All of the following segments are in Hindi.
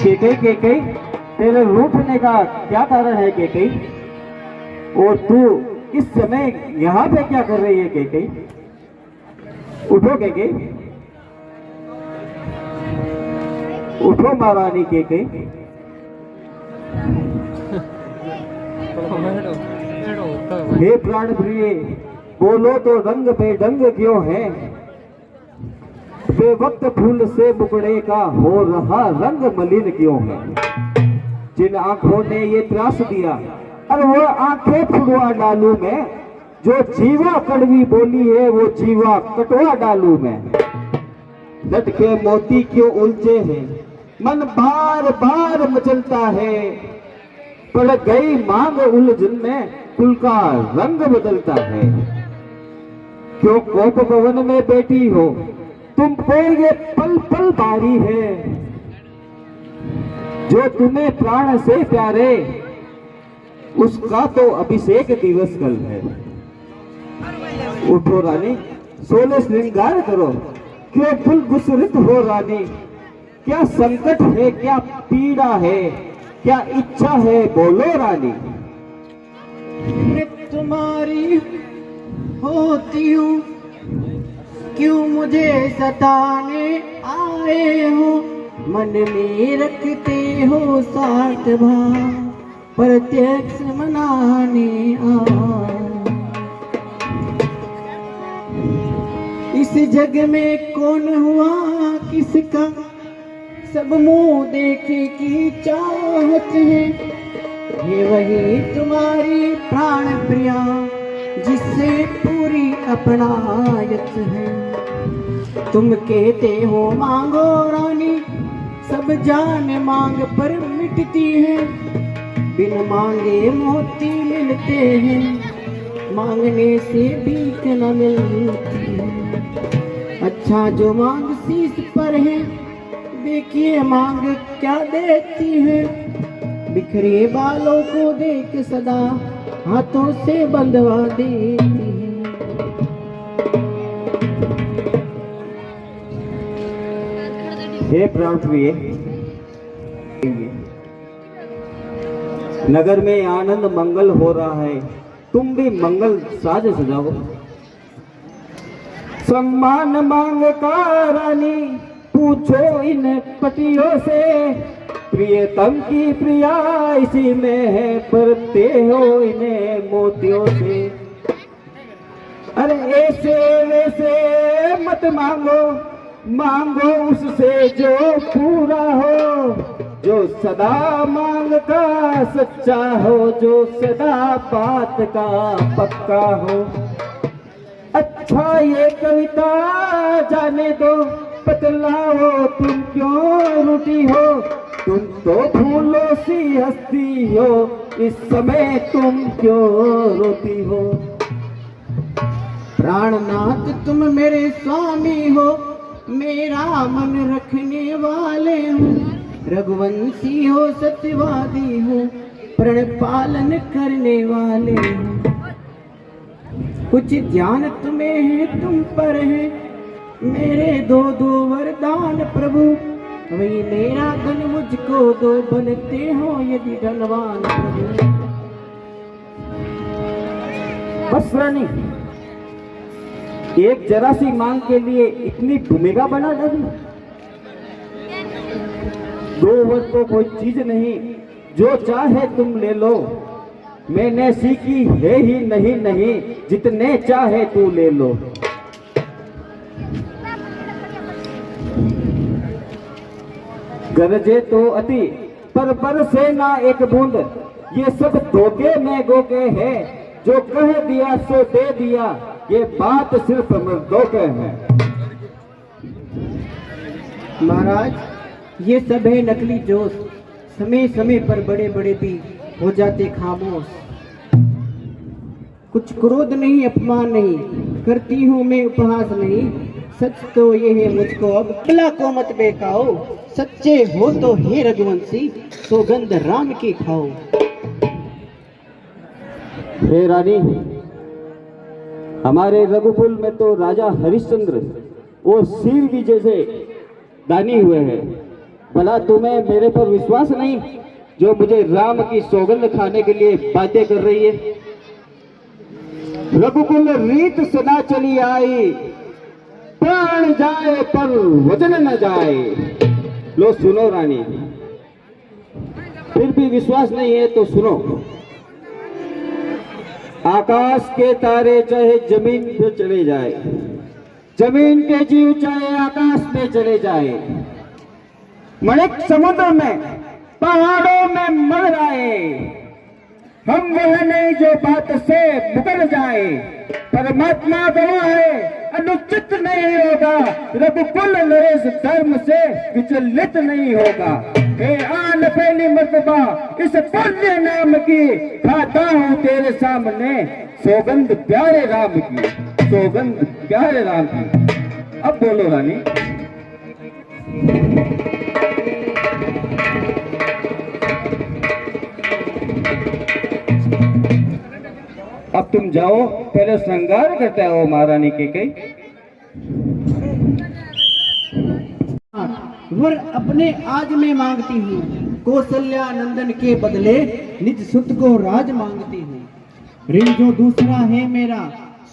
केकई, तेरे रूठने का क्या कारण है केकई? और तू इस समय यहाँ पे क्या कर रही है केकई? उठो केकई, उठो महारानी केकई। हे प्राण प्रिय, बोलो तो रंग बेढंग क्यों है? बेवक्त फूल से मुकड़े का हो रहा रंग मलिन क्यों है? जिन आंखों ने ये त्रास दिया, और वो आंखें फुड़वा डालू मैं। जो जीवा कड़वी बोली है वो जीवा कटवा डालू मैं। लट के मोती क्यों उलझे हैं, मन बार बार मचलता है। पड़ गई मांग उलझन में, कुल का रंग बदलता है। क्यों कोप भवन में बैठी हो तुम पर ये पल पल बारी है। जो तुम्हें प्राण से प्यारे, उसका तो अभिषेक दिवस कल है। उठो रानी, सोले श्रृंगार करो, क्यों फुल गुसरित हो रानी? क्या संकट है, क्या पीड़ा है, क्या इच्छा है, बोलो रानी। मैं तुम्हारी होती हूँ, क्यों मुझे सताने आए हो? मन में रखते हो साथ भाव, प्रत्यक्ष मनाने आए। इस जग में कौन हुआ किसका, सब मुंह देखे की चाहत है। ये वही तुम्हारी प्राण प्रिया, जिससे पूरी अपनायत है। तुम कहते हो मांगो रानी, सब जान मांग पर मिटती है। बिन मांगे मोती मिलते हैं, मांगने से भीख न मिलती है। अच्छा जो मांग शीश पर है, देखिए मांग क्या देती है। बिखरे बालों को देख सदा हाथों से बंधवा देती है। हे प्राण प्रिय, नगर में आनंद मंगल हो रहा है, तुम भी मंगल साज सजाओ। सम्मान मांग का रानी, पूछो इन पतियों से। प्रियतम की प्रिया इसी में है, परते हो इन्हें मोतियों से। अरे ऐसे वैसे मत मांगो, मांगो उससे जो पूरा हो। जो सदा मांग का सच्चा हो, जो सदा बात का पक्का हो। अच्छा ये कविता जाने दो, बतलाओ तुम क्यों रूठी हो? तुम तो फूलों सी हंसती हो, इस समय तुम क्यों रोती हो? प्राणनाथ तुम मेरे स्वामी हो, मेरा मन रखने वाले हो। रघुवंशी हो, सत्यवादी हो, प्रण पालन करने वाले हो। कुछ ध्यान तुम्हें है, तुम पर है, मेरे दो दो वरदान प्रभु। वही मेरा धन मुझको दो, बनते हो यदि धनवान प्रभु। बस रानी, एक जरा सी मांग के लिए इतनी भूमिका बना डाली। 2 वर्ष तो कोई चीज नहीं, जो चाहे तुम ले लो। मैंने सीखी है ही नहीं, जितने चाहे तू ले लो। गरजे तो अति पर बरसे ना एक बूंद, ये सब धोखे में गोके है। जो कह दिया सो दे दिया, ये बात सिर्फ मर्दों के है। महाराज ये सब है नकली जोश, समय समय पर बड़े बड़े भी हो जाते खामोश। कुछ क्रोध नहीं, अपमान नहीं, करती हूँ मैं उपहास नहीं। सच तो ये है मुझको अब, भला को मत बेकाओ। सच्चे हो तो हे रघुवंशी, सौगंध राम की खाओ। हे रानी, हमारे रघुकुल में तो राजा हरिश्चंद्र और शिव जी जैसे दानी हुए हैं। भला तुम्हें मेरे पर विश्वास नहीं, जो मुझे राम की सौगंध खाने के लिए बातें कर रही है? रघुकुल रीत सदा चली आई, प्राण जाए पर वजन न जाए। लो सुनो रानी, फिर भी विश्वास नहीं है तो सुनो। आकाश के तारे चाहे जमीन पे चले जाए, जमीन के जीव चाहे आकाश में चले जाए, मणिक समुद्र में पहाड़ों में मर जाए, हम वह नहीं जो बात से मुकर जाए। परमात्मा गवाह है अनुचित नहीं होगा, रघुकुल नरेश धर्म से विचलित नहीं होगा। हे आन पहली मर्तबा इस पुण्य नाम की, खाता हूँ तेरे सामने सौगंध प्यारे राम की, सौगंध प्यारे राम की। अब बोलो रानी। अब तुम जाओ, पहले श्रृंगार करते हो महारानी के कई। वर अपने आज मैं मांगती हूँ, कौशल्या नंदन के बदले निज सुत को राज मांगती हूँ। ऋण जो दूसरा है मेरा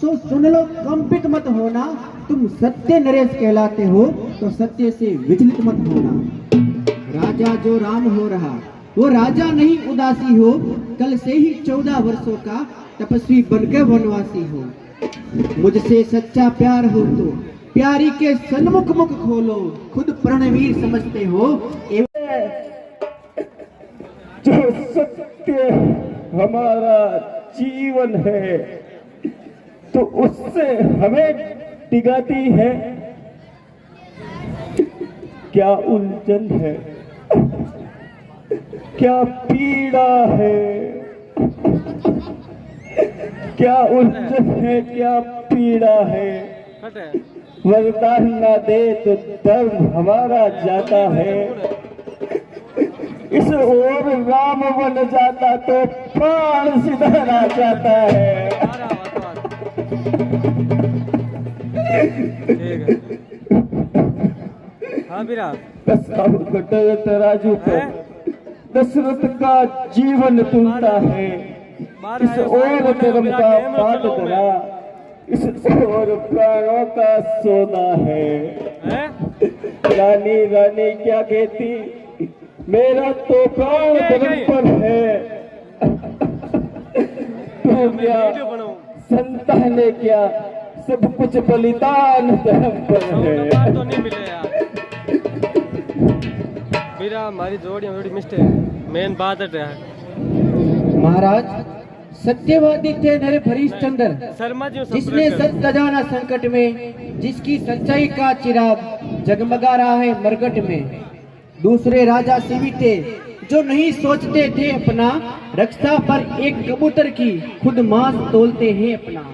सो सुन लो, कंपित मत होना। तुम सत्य नरेश कहलाते हो तो सत्य से विचलित मत होना। राजा जो राम हो रहा वो राजा नहीं उदासी हो, कल से ही 14 वर्षों का तपस्वी बनकर वनवासी हो। मुझसे सच्चा प्यार हो तो प्यारी के सन्मुख मुख खोलो, खुद प्रणवीर समझते हो जो सत्य हमारा जीवन है तो उससे हमें डिगाती है। क्या उलझन है, क्या पीड़ा है, क्या उलझन है, क्या पीड़ा है। वरदान न दे तो धर्म हमारा जाता है। इस ओर राम बन जाता तो प्राण सिधारा जाता है। तराजू पर दशरथ का जीवन तुलता है। इस ओर धर्म का पाठ करा, इस ओर प्राणों का सोना है। रानी रानी क्या कहती, मेरा तो प्राण धर्म पर है। तो क्या संतान है, क्या सब कुछ बलिदान धर्म पर है। तो नहीं मिले यार मेरा, हमारी जोड़ी मिस्टेक मेन बात है। महाराज सत्यवादी थे नरे हरिश्चंद्र, शर्मा जी जिसने सत्य जाना संकट में, जिसकी सच्चाई का चिराग जगमगा रहा है मरकट में। दूसरे राजा शिवी थे जो नहीं सोचते थे अपना, रक्षा पर एक कबूतर की खुद मांस तोलते हैं अपना।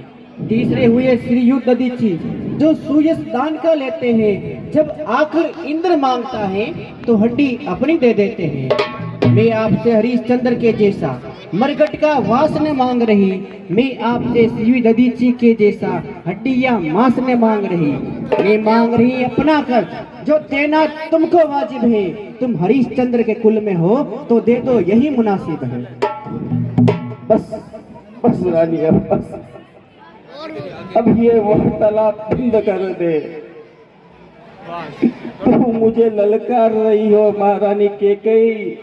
तीसरे हुए श्री युद्धदीची जो सूयस दान का लेते हैं, जब आखिर इंद्र मांगता है तो हड्डी अपनी दे देते हैं। मैं आपसे हरिश्चंद्र के जैसा मरकट का वास न मांग रही, मैं आपसे श्री ददीची के जैसा हड्डियां मांस न मांग रही। मैं मांग रही अपना कर्ज जो देना तुमको वाजिब है। तुम हरिश्चंद्र के कुल में हो तो दे दो, यही मुनासिब है। बस बस रानी, अब ये वार्तालाप बंद कर दे। तू मुझे ललकार रही हो महारानी कैकेयी।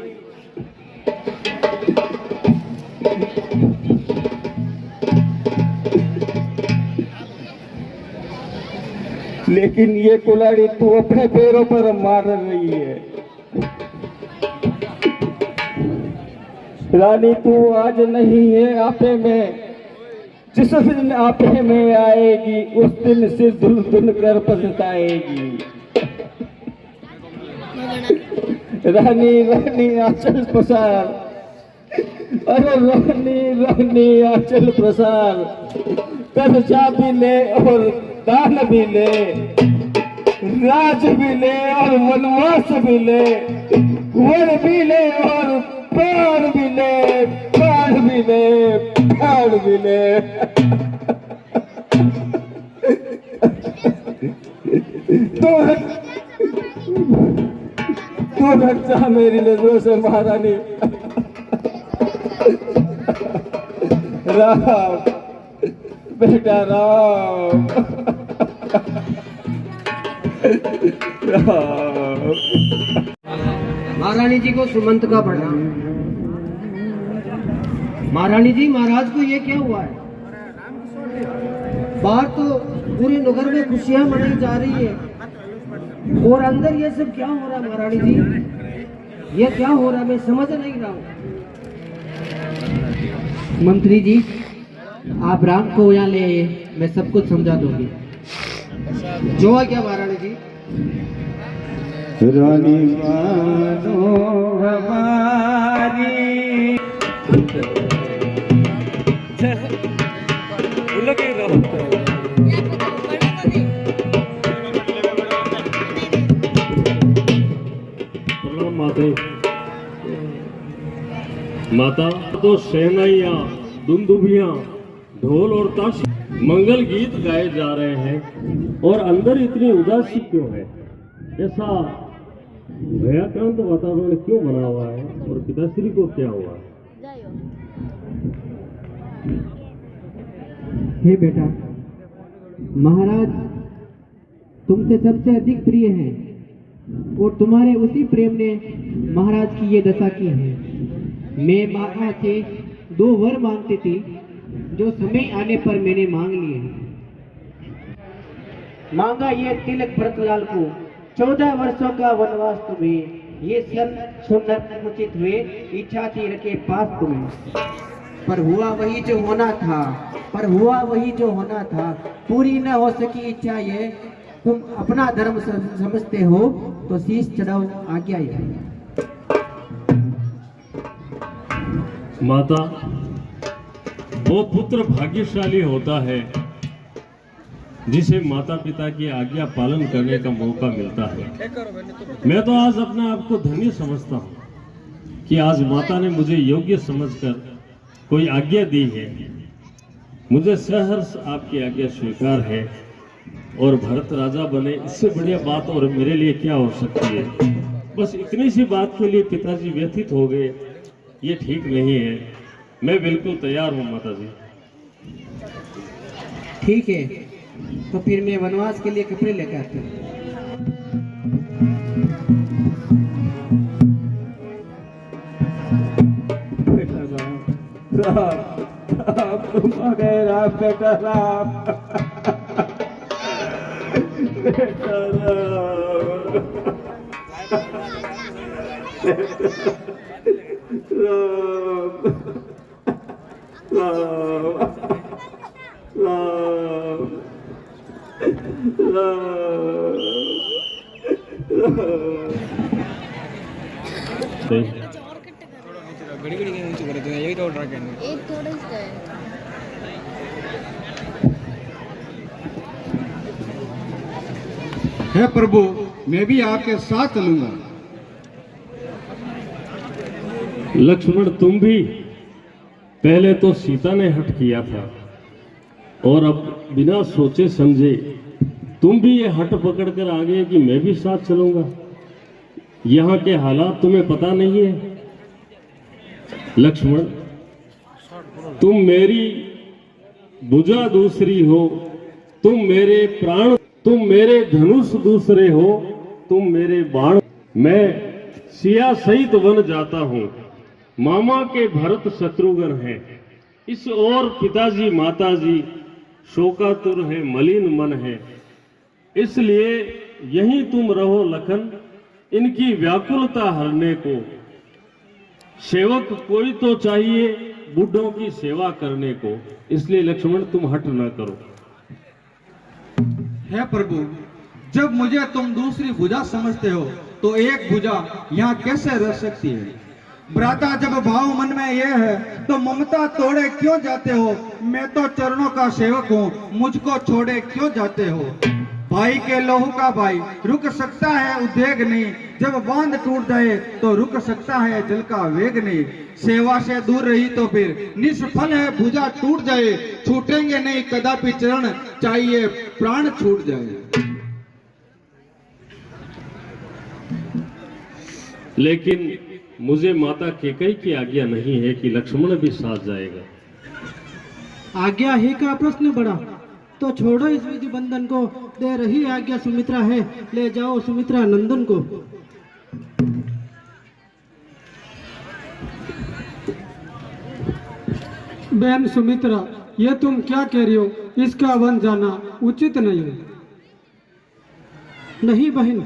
लेकिन ये कुल्हाड़ी तू अपने पैरों पर मार रही है। रानी तू आज नहीं है आपे में, जिस दिन आपे में आएगी उस दिन सिर धुन धुन कर पछताएगी। रानी रानी आंचल प्रसार, अरे रानी रानी आंचल प्रसार, कर्जा भी ले और दान भी ले, राज भी ले और वनवास भी ले, वर भी ले और प्राण भी ले, प्राण भी ले, प्राण भी ले। दूर हट जा मेरी नजरों से महारानी। राम बेटा राम, राम। महारानी जी को सुमंत का प्रणाम। महारानी जी, महाराज को ये क्या हुआ है? बाहर तो पूरे नगर में खुशियां मनाई जा रही है और अंदर ये सब क्या हो रहा है महारानी जी? ये क्या हो रहा है, मैं समझ नहीं रहा हूँ। मंत्री जी, आप राम को यहाँ ले आइए, मैं सब कुछ समझा दूंगी। जो है क्या महारानी जी? रानी मानो हमारी, माता तो शहनाइयाँ, दुंदुभियाँ, ढोल और ताश, मंगल गीत गाए जा रहे हैं और अंदर इतनी उदासी क्यों है? ऐसा भयाक्रांत वातावरण क्यों बना हुआ है और पिताश्री को क्या हुआ है? हे बेटा, महाराज तुमसे सबसे अधिक प्रिय हैं और तुम्हारे उसी प्रेम ने महाराज की ये दशा की है। मैं माता से 2 वर मांगती थी जो समय आने पर मैंने मांग लिए। मांगा ये तिलक भरतलाल को 14 वर्षों का वनवास तुम्हें, ये सन सुंदर उचित हुए, इच्छा थी रखे पास तुम्हें। पर हुआ वही जो होना था, पूरी न हो सकी इच्छा ये। तुम अपना धर्म समझते हो तो शीश चढ़ाओ, आज्ञा ये। माता, वो पुत्र भाग्यशाली होता है जिसे माता पिता की आज्ञा पालन करने का मौका मिलता है। मैं तो आज अपने आप को धन्य समझता हूँ कि आज माता ने मुझे योग्य समझकर कोई आज्ञा दी है। मुझे सहर्ष आपकी आज्ञा स्वीकार है और भरत राजा बने, इससे बढ़िया बात और मेरे लिए क्या हो सकती है। बस इतनी सी बात के लिए पिताजी व्यथित हो गए, ये ठीक नहीं है। मैं बिल्कुल तैयार हूँ माता जी। ठीक है, तो फिर मैं वनवास के लिए कपड़े लेकर आती हूँ। राम तुम आ गए राम, बेटा राम, बेटा राम, हे प्रभु, मैं भी आपके साथ चलूंगा। लक्ष्मण, तुम भी पहले तो सीता ने हट किया था और अब बिना सोचे समझे तुम भी ये हट पकड़ कर आ गए कि मैं भी साथ चलूंगा। यहाँ के हालात तुम्हें पता नहीं है। लक्ष्मण, तुम मेरी भुजा दूसरी हो, तुम मेरे प्राण, तुम मेरे धनुष दूसरे हो, तुम मेरे बाण। मैं सिया सहित वन जाता हूँ, मामा के भरत शत्रुघ्न हैं, इस ओर पिताजी माताजी शोकातुर है, मलिन मन है। इसलिए यहीं तुम रहो लखन, इनकी व्याकुलता हरने को। सेवक कोई तो चाहिए बूढ़ों की सेवा करने को, इसलिए लक्ष्मण तुम हट न करो। हे प्रभु, जब मुझे तुम दूसरी भुजा समझते हो तो एक भुजा यहाँ कैसे रह सकती है? भ्राता, जब भाव मन में ये है तो ममता तोड़े क्यों जाते हो? मैं तो चरणों का सेवक हूँ, मुझको छोड़े क्यों जाते हो? भाई के लोहू का भाई, रुक सकता है उद्वेग नहीं, जब बांध टूट जाए तो रुक सकता है जल का वेग नहीं। सेवा से दूर रही तो फिर निष्फल है भुजा टूट जाए, छूटेंगे नहीं कदापि चरण, चाहिए प्राण छूट जाए। लेकिन मुझे माता केकई की आज्ञा नहीं है कि लक्ष्मण भी साथ जाएगा। आज्ञा ही का प्रश्न बड़ा, तो छोड़ो इस विधि बंधन को, दे रही आज्ञा सुमित्रा है, ले जाओ सुमित्रा नंदन को। बहन सुमित्रा, ये तुम क्या कह रही हो? इसका वन जाना उचित नहीं है। नहीं बहन,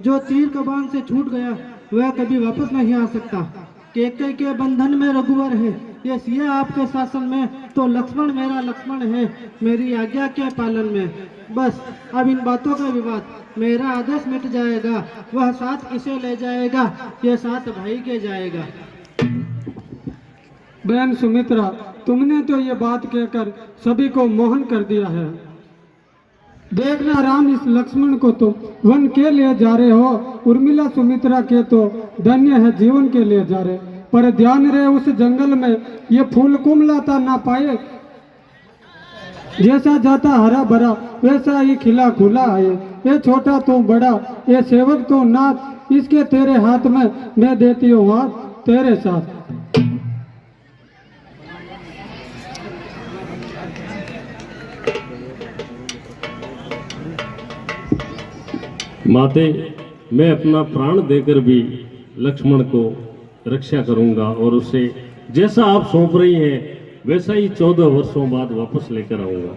जो तीर कमान से छूट गया वह कभी वापस नहीं आ सकता। केकई के बंधन में रघुवर है, ये सिया आपके शासन में, तो लक्ष्मण मेरा लक्ष्मण है मेरी आज्ञा के पालन में। बस अब इन बातों का विवाद, मेरा आदेश मिट जाएगा, वह साथ किसे ले जाएगा, ये साथ भाई के जाएगा। बहन सुमित्रा, तुमने तो ये बात कहकर सभी को मोहन कर दिया है। देखना राम, इस लक्ष्मण को तो वन के लिए जा रहे हो, उर्मिला सुमित्रा के तो धन्य है जीवन के लिए जा रहे, पर ध्यान रहे उस जंगल में ये फूल कुमलाता ना पाए। जैसा जाता हरा भरा वैसा ही खिला खुला है। ये छोटा तो बड़ा, ये सेवक तो नाथ, इसके तेरे हाथ में मैं देती हूँ हाथ तेरे साथ। माते, मैं अपना प्राण देकर भी लक्ष्मण को रक्षा करूंगा और उसे जैसा आप सौंप रही हैं वैसा ही 14 वर्षों बाद वापस लेकर आऊंगा।